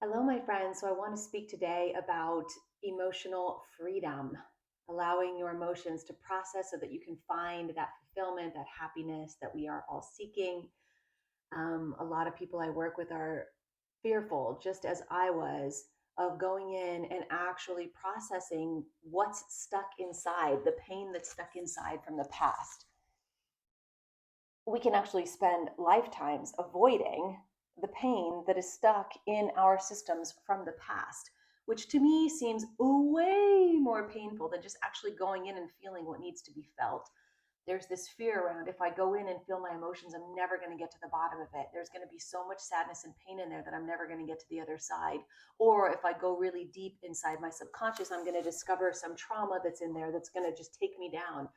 Hello, my friends. So, I want to speak today about emotional freedom, allowing your emotions to process so that you can find that fulfillment, that happiness that we are all seeking. A lot of people I work with are fearful, just as I was, of going in and actually processing what's stuck inside, the pain that's stuck inside from the past. We can actually spend lifetimes avoiding the pain that is stuck in our systems from the past, which to me seems way more painful than just actually going in and feeling what needs to be felt. There's this fear around, if I go in and feel my emotions, I'm never going to get to the bottom of it. There's going to be so much sadness and pain in there that I'm never going to get to the other side. Or if I go really deep inside my subconscious, I'm going to discover some trauma that's in there that's going to just take me down.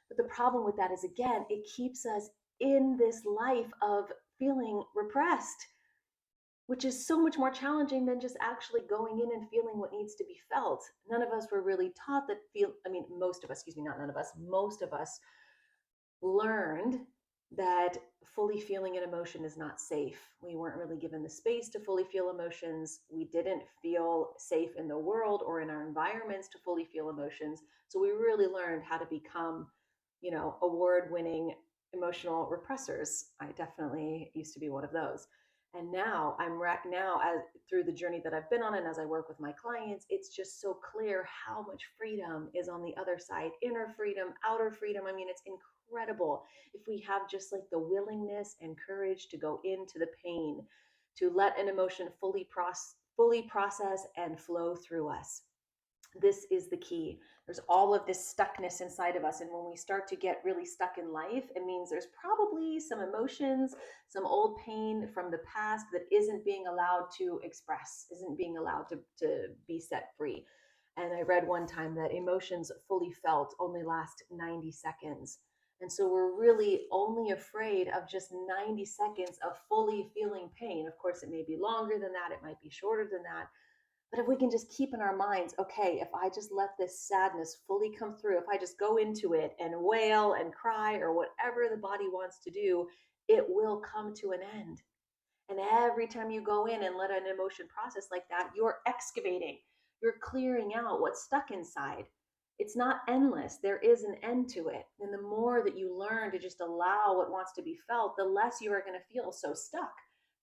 But the problem with that is, again, it keeps us in this life of feeling repressed, which is so much more challenging than just actually going in and feeling what needs to be felt. None of us were really taught that most of us, excuse me, not none of us, most of us learned that fully feeling an emotion is not safe. We weren't really given the space to fully feel emotions. We didn't feel safe in the world or in our environments to fully feel emotions. So we really learned how to become, award winning emotional repressors. I definitely used to be one of those. And now now, as through the journey that I've been on and as I work with my clients, it's just so clear how much freedom is on the other side. Inner freedom, outer freedom. I mean, it's incredible if we have just like the willingness and courage to go into the pain, to let an emotion fully process and flow through us. This is the key. There's all of this stuckness inside of us. And when we start to get really stuck in life, it means there's probably some emotions, some old pain from the past that isn't being allowed to express, isn't being allowed to be set free. And I read one time that emotions fully felt only last 90 seconds. And so we're really only afraid of just 90 seconds of fully feeling pain. Of course, it may be longer than that, it might be shorter than that, but if we can just keep in our minds, okay, if I just let this sadness fully come through, if I just go into it and wail and cry or whatever the body wants to do, it will come to an end. And every time you go in and let an emotion process like that, you're excavating, you're clearing out what's stuck inside. It's not endless, there is an end to it. And the more that you learn to just allow what wants to be felt, the less you are going to feel so stuck,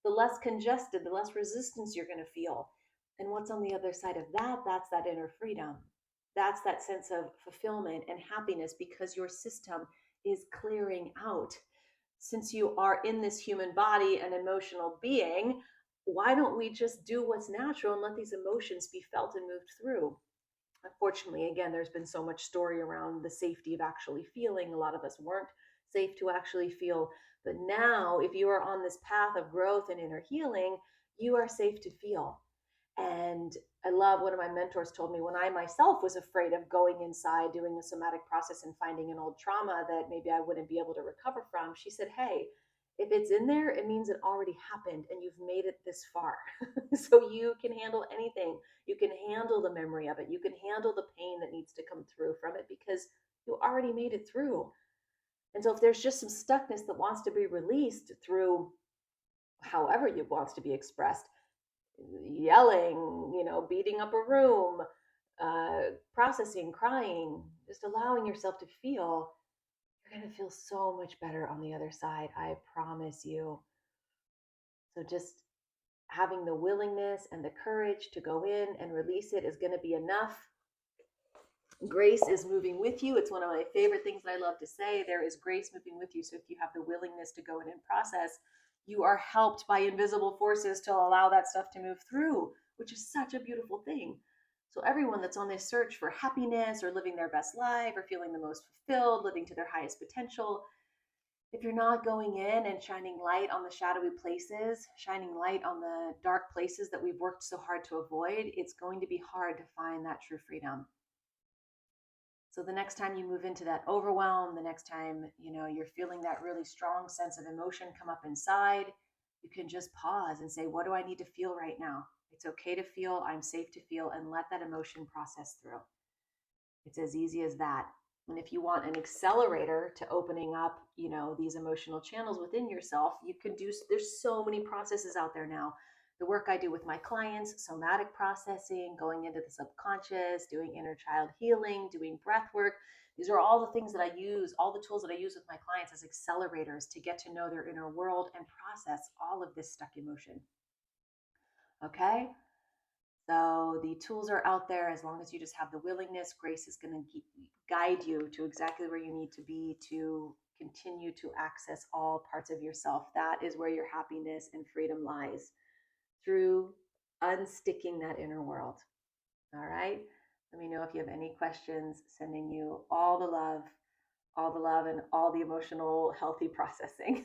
the less congested, the less resistance you're going to feel. And what's on the other side of that? That's that inner freedom. That's that sense of fulfillment and happiness because your system is clearing out. Since you are in this human body, an emotional being, why don't we just do what's natural and let these emotions be felt and moved through? Unfortunately, again, there's been so much story around the safety of actually feeling. A lot of us weren't safe to actually feel. But now, if you are on this path of growth and inner healing, you are safe to feel. And I love, one of my mentors told me, when I myself was afraid of going inside, doing a somatic process and finding an old trauma that maybe I wouldn't be able to recover from, she said, hey, if it's in there, it means it already happened and you've made it this far. So you can handle anything. You can handle the memory of it. You can handle the pain that needs to come through from it because you already made it through. And so if there's just some stuckness that wants to be released through however it wants to be expressed, yelling, beating up a room, processing, crying, just allowing yourself to feel, you're going to feel so much better on the other side. I promise you. So just having the willingness and the courage to go in and release it is going to be enough. Grace is moving with you. It's one of my favorite things that I love to say. There is grace moving with you. So if you have the willingness to go in and process, you are helped by invisible forces to allow that stuff to move through, which is such a beautiful thing. So everyone that's on this search for happiness or living their best life or feeling the most fulfilled, living to their highest potential, if you're not going in and shining light on the shadowy places, shining light on the dark places that we've worked so hard to avoid, it's going to be hard to find that true freedom. So the next time you move into that overwhelm, the next time, you're feeling that really strong sense of emotion come up inside, you can just pause and say, what do I need to feel right now? It's okay to feel, I'm safe to feel, and let that emotion process through. It's as easy as that. And if you want an accelerator to opening up, these emotional channels within yourself, you could do, there's so many processes out there now. the work I do with my clients, somatic processing, going into the subconscious, doing inner child healing, doing breath work. These are all the things that I use, all the tools that I use with my clients as accelerators to get to know their inner world and process all of this stuck emotion. Okay? So the tools are out there as long as you just have the willingness. Grace is going to guide you to exactly where you need to be to continue to access all parts of yourself. That is where your happiness and freedom lies, through unsticking that inner world. All right. Let me know if you have any questions. Sending you all the love, and all the emotional, healthy processing.